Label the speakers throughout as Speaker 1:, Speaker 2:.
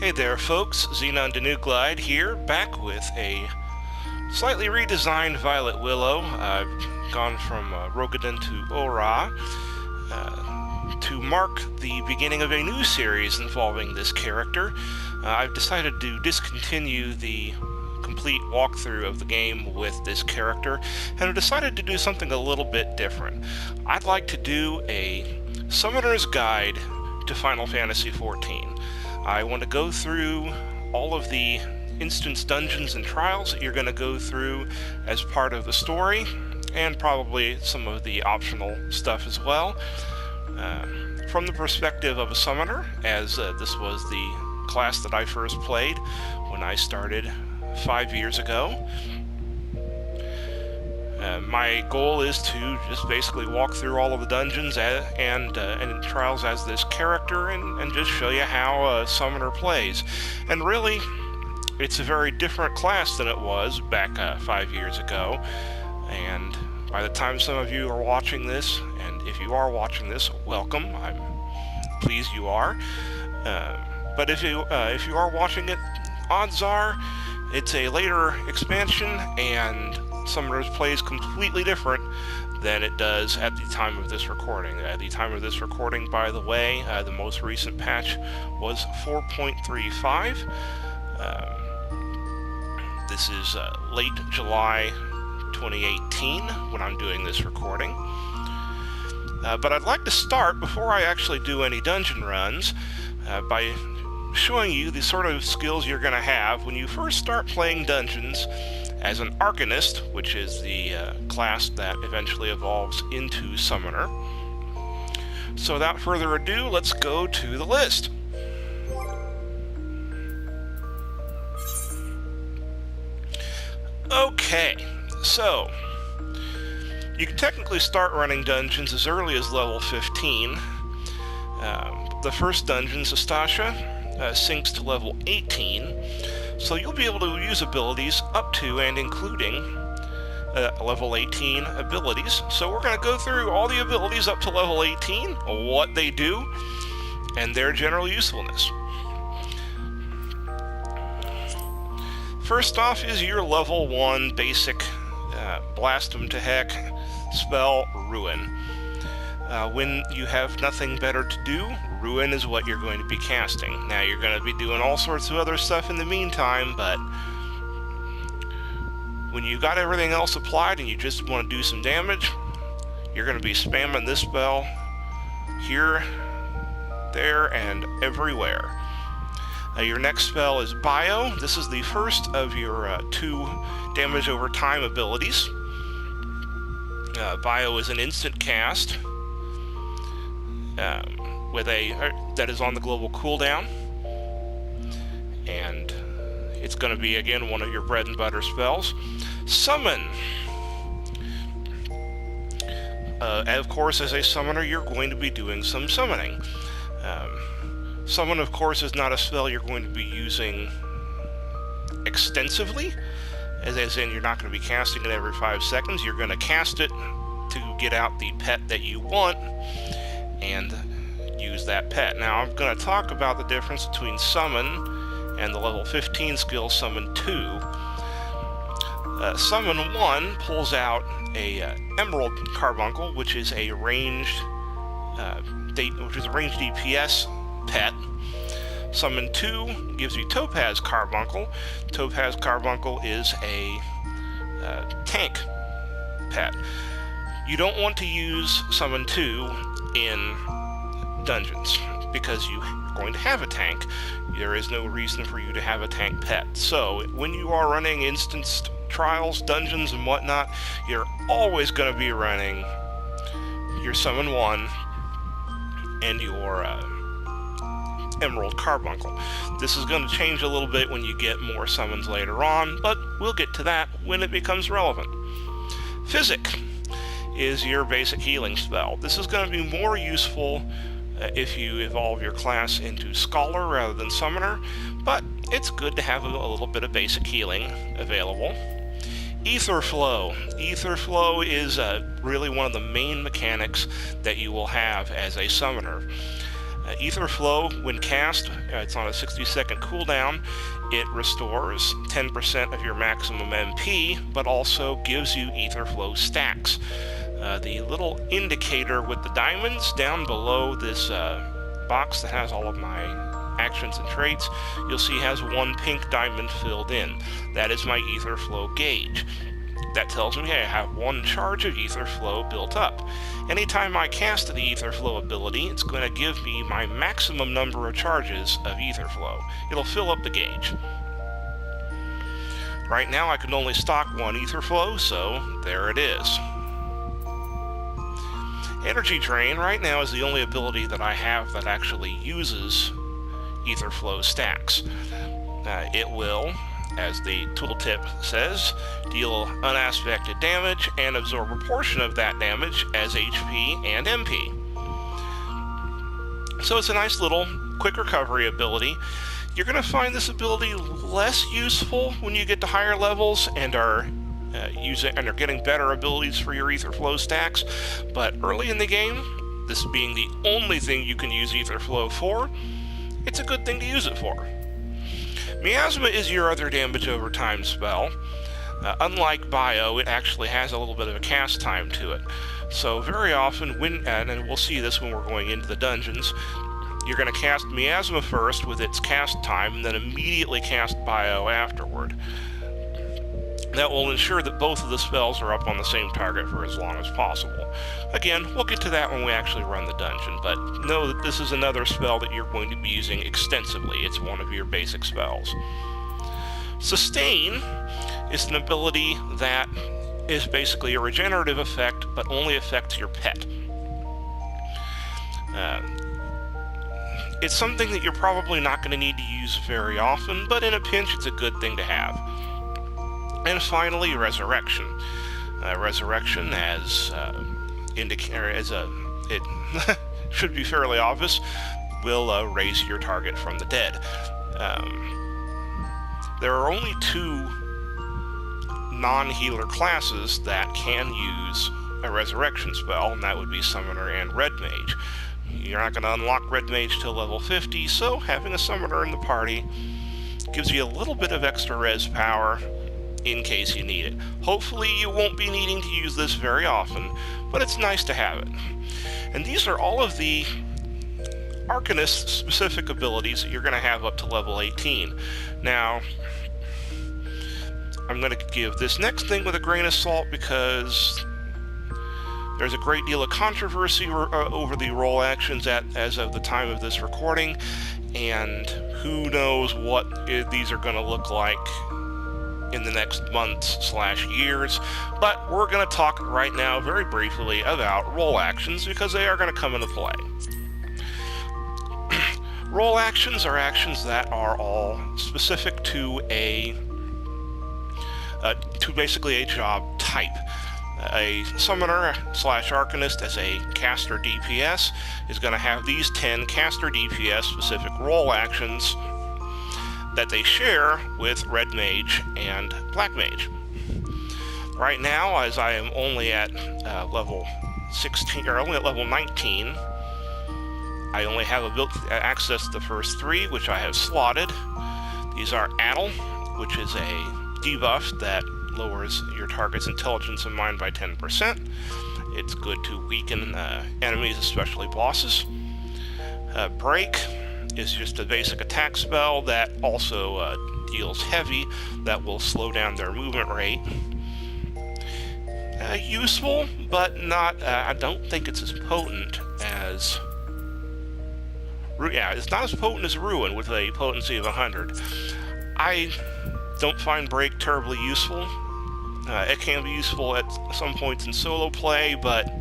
Speaker 1: Hey there folks, Xenon Glide here, back with a slightly redesigned Violet Willow. I've gone from Rogadin to Ora to mark the beginning of a new series involving this character. I've decided to discontinue the complete walkthrough of the game with this character, and I've decided to do something a little bit different. I'd like to do a Summoner's Guide to Final Fantasy XIV. I want to go through all of the instance dungeons and trials that you're going to go through as part of the story, and probably some of the optional stuff as well, from the perspective of a summoner, as this was the class that I first played when I started 5 years ago. My goal is to just basically walk through all of the dungeons and trials as this character and just show you how a summoner plays. And really, it's a very different class than it was back 5 years ago. And by the time some of you are watching this, and if you are watching this, welcome. I'm pleased you are. But if you are watching it, odds are it's a later expansion, and Summoners plays completely different than it does at the time of this recording. At the time of this recording, by the way, the most recent patch was 4.35. This is late July 2018 when I'm doing this recording. But I'd like to start, before I actually do any dungeon runs, by showing you the sort of skills you're going to have when you first start playing dungeons as an arcanist, which is the class that eventually evolves into summoner. So without further ado, let's go to the list. Okay, so you can technically start running dungeons as early as level 15. The first dungeon, Sastasha, sinks to level 18, so you'll be able to use abilities up to and including level 18 abilities. So we're going to go through all the abilities up to level 18, what they do, and their general usefulness. First off is your level 1 basic blast 'em to heck spell, Ruin. When you have nothing better to do, Ruin is what you're going to be casting. Now, you're going to be doing all sorts of other stuff in the meantime, but when you got everything else applied and you just want to do some damage, you're going to be spamming this spell here, there, and everywhere. Your next spell is Bio. This is the first of your 2 damage over time abilities. Bio is an instant cast with that is on the global cooldown, and it's going to be again one of your bread and butter spells. Summon. Of course, as a summoner, you're going to be doing some summoning. Summon, of course, is not a spell you're going to be using extensively, as in you're not going to be casting it every 5 seconds. You're going to cast it to get out the pet that you want and use that pet. Now, I'm going to talk about the difference between Summon and the level 15 skill Summon 2. Summon 1 pulls out a Emerald Carbuncle, which is a ranged DPS pet. Summon 2 gives you Topaz Carbuncle. Topaz Carbuncle is a tank pet. You don't want to use Summon 2 in dungeons because you're going to have a tank. There is no reason for you to have a tank pet. So when you are running instanced trials, dungeons, and whatnot, you're always going to be running your Summon 1 and your Emerald Carbuncle. This is going to change a little bit when you get more summons later on, but we'll get to that when it becomes relevant. Physic is your basic healing spell. This is going to be more useful if you evolve your class into Scholar rather than Summoner, but it's good to have a little bit of basic healing available. Ether Flow. Ether Flow is really one of the main mechanics that you will have as a Summoner. Ether Flow, when cast, it's on a 60-second cooldown. It restores 10% of your maximum MP, but also gives you Ether Flow stacks. The little indicator with the diamonds down below this box that has all of my actions and traits, you'll see has one pink diamond filled in. That is my Ether Flow gauge. That tells me I have one charge of Ether Flow built up. Anytime I cast the Ether Flow ability, it's going to give me my maximum number of charges of Ether Flow. It'll fill up the gauge. Right now I can only stock one Ether Flow, so there it is. Energy Drain right now is the only ability that I have that actually uses Ether Flow stacks. It will, as the tooltip says, deal unaspected damage and absorb a portion of that damage as HP and MP. So it's a nice little quick recovery ability. You're going to find this ability less useful when you get to higher levels and are getting better abilities for your Ether Flow stacks, but early in the game, this being the only thing you can use Ether Flow for, it's a good thing to use it for. Miasma is your other damage over time spell. Unlike Bio, it actually has a little bit of a cast time to it. So very often, and we'll see this when we're going into the dungeons, you're going to cast Miasma first with its cast time, and then immediately cast Bio afterward. That will ensure that both of the spells are up on the same target for as long as possible. Again, we'll get to that when we actually run the dungeon, but know that this is another spell that you're going to be using extensively. It's one of your basic spells. Sustain is an ability that is basically a regenerative effect, but only affects your pet. It's something that you're probably not going to need to use very often, but in a pinch it's a good thing to have. And finally, Resurrection. Resurrection, it should be fairly obvious, will raise your target from the dead. There are only two non-healer classes that can use a Resurrection spell, and that would be Summoner and Red Mage. You're not going to unlock Red Mage till level 50, so having a Summoner in the party gives you a little bit of extra res power in case you need it. Hopefully you won't be needing to use this very often, but it's nice to have it. And these are all of the arcanist specific abilities that you're going to have up to level 18. Now, I'm going to give this next thing with a grain of salt because there's a great deal of controversy over the role actions as of the time of this recording, and who knows what these are going to look like in the next months/years, but we're going to talk right now very briefly about role actions because they are going to come into play. Role actions are actions that are all specific to basically a job type. A Summoner/Arcanist as a caster DPS is going to have these 10 caster DPS specific role actions that they share with Red Mage and Black Mage. Right now, as I am only at level 16, or only at level 19, I only have access to the first three, which I have slotted. These are Addle, which is a debuff that lowers your target's intelligence and mind by 10%. It's good to weaken enemies, especially bosses. Break is just a basic attack spell that also deals heavy, that will slow down their movement rate. Useful, but not, I don't think it's as potent as... Yeah, it's not as potent as Ruin with a potency of 100. I don't find Break terribly useful. It can be useful at some points in solo play, but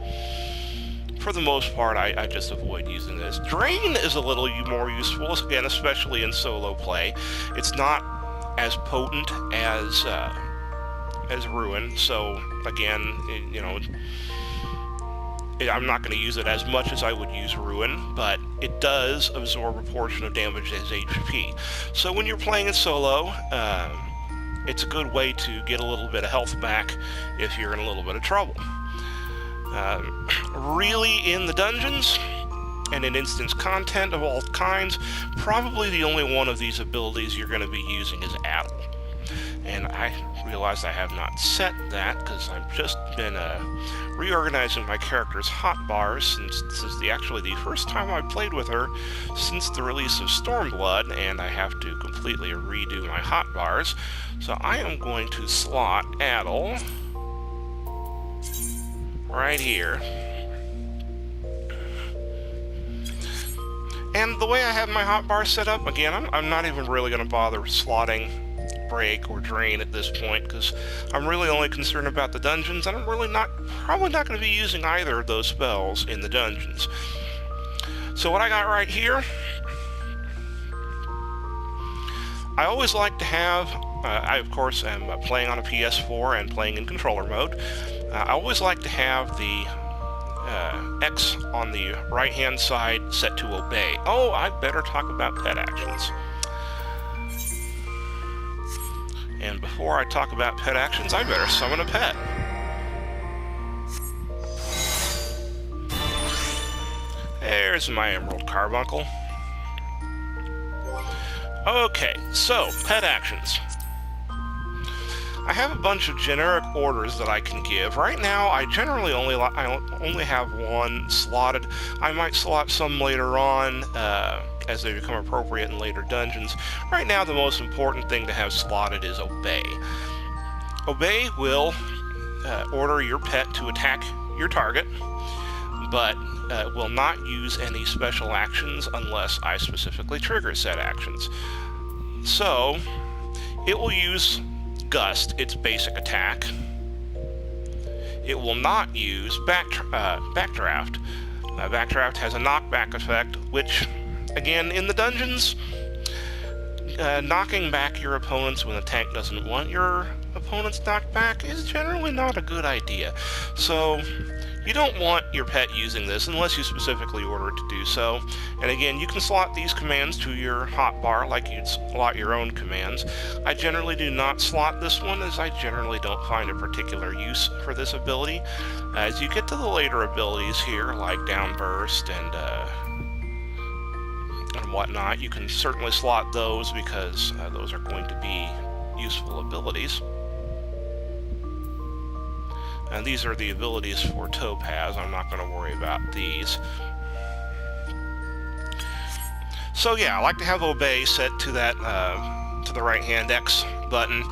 Speaker 1: for the most part, I just avoid using this. Drain is a little more useful, again, especially in solo play. It's not as potent as Ruin, so again, I'm not going to use it as much as I would use Ruin, but it does absorb a portion of damage as HP. So when you're playing in solo, it's a good way to get a little bit of health back if you're in a little bit of trouble. Really, in the dungeons, and in instance content of all kinds, probably the only one of these abilities you're going to be using is Addle. And I realized I have not set that because I've just been reorganizing my character's hotbars, since this is actually the first time I've played with her since the release of Stormblood, and I have to completely redo my hotbars. So I am going to slot Addle right here. And the way I have my hotbar set up, again, I'm not even really going to bother slotting Break or Drain at this point, because I'm really only concerned about the dungeons, and I'm really probably not going to be using either of those spells in the dungeons. So what I got right here, I always like to have, I of course am playing on a PS4 and playing in controller mode, I always like to have the X on the right hand side set to obey. Oh, I better talk about pet actions. And before I talk about pet actions, I better summon a pet. There's my Emerald Carbuncle. Okay, so, pet actions. I have a bunch of generic orders that I can give. Right now, I generally only have one slotted. I might slot some later on, as they become appropriate in later dungeons. Right now, the most important thing to have slotted is Obey. Obey will order your pet to attack your target, but will not use any special actions unless I specifically trigger said actions. So, it will use Gust, its basic attack. It will not use Backdraft. Backdraft has a knockback effect, which, again, in the dungeons, knocking back your opponents when the tank doesn't want your opponent's knocked back is generally not a good idea. So, you don't want your pet using this unless you specifically order it to do so. And again, you can slot these commands to your hotbar like you'd slot your own commands. I generally do not slot this one, as I generally don't find a particular use for this ability. As you get to the later abilities here, like Downburst and whatnot, you can certainly slot those because those are going to be useful abilities. And these are the abilities for Topaz. I'm not going to worry about these. So yeah, I like to have Obey set to that to the right-hand X button,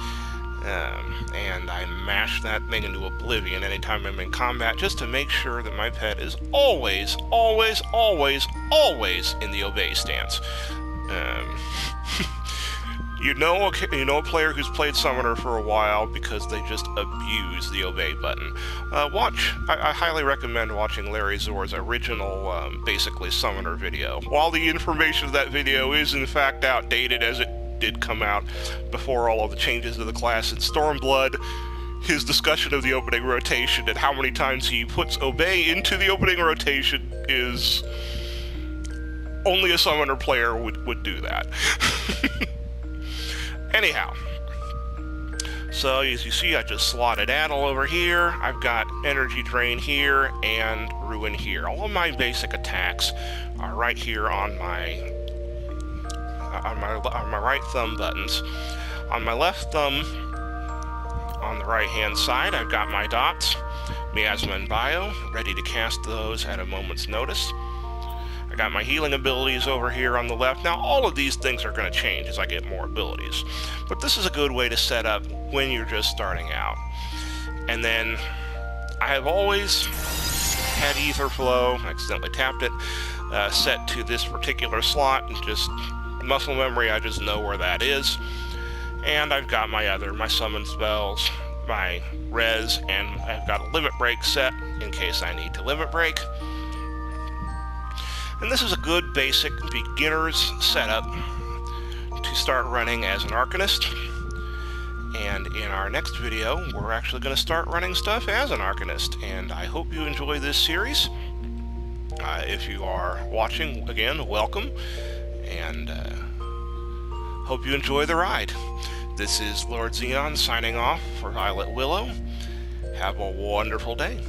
Speaker 1: and I mash that thing into oblivion anytime I'm in combat, just to make sure that my pet is always, always, always, always in the Obey stance. You know a player who's played Summoner for a while because they just abuse the Obey button. I highly recommend watching Larry Zor's original, basically, Summoner video. While the information of that video is in fact outdated, as it did come out before all of the changes to the class in Stormblood, his discussion of the opening rotation and how many times he puts Obey into the opening rotation is... only a Summoner player would do that. Anyhow, so as you see, I just slotted Addle over here. I've got Energy Drain here and Ruin here. All of my basic attacks are right here on my right thumb buttons. On my left thumb, on the right-hand side, I've got my dots, Miasma and Bio, ready to cast those at a moment's notice. Got my healing abilities over here on the left. Now, all of these things are going to change as I get more abilities, but this is a good way to set up when you're just starting out. And then I have always had Ether Flow, I accidentally tapped it, set to this particular slot, and just muscle memory, I just know where that is. And I've got my summon spells, my res, and I've got a limit break set in case I need to limit break. And this is a good basic beginner's setup to start running as an arcanist. And in our next video, we're actually going to start running stuff as an arcanist. And I hope you enjoy this series. If you are watching, again, welcome. And hope you enjoy the ride. This is Lord Xenon signing off for Violet Willow. Have a wonderful day.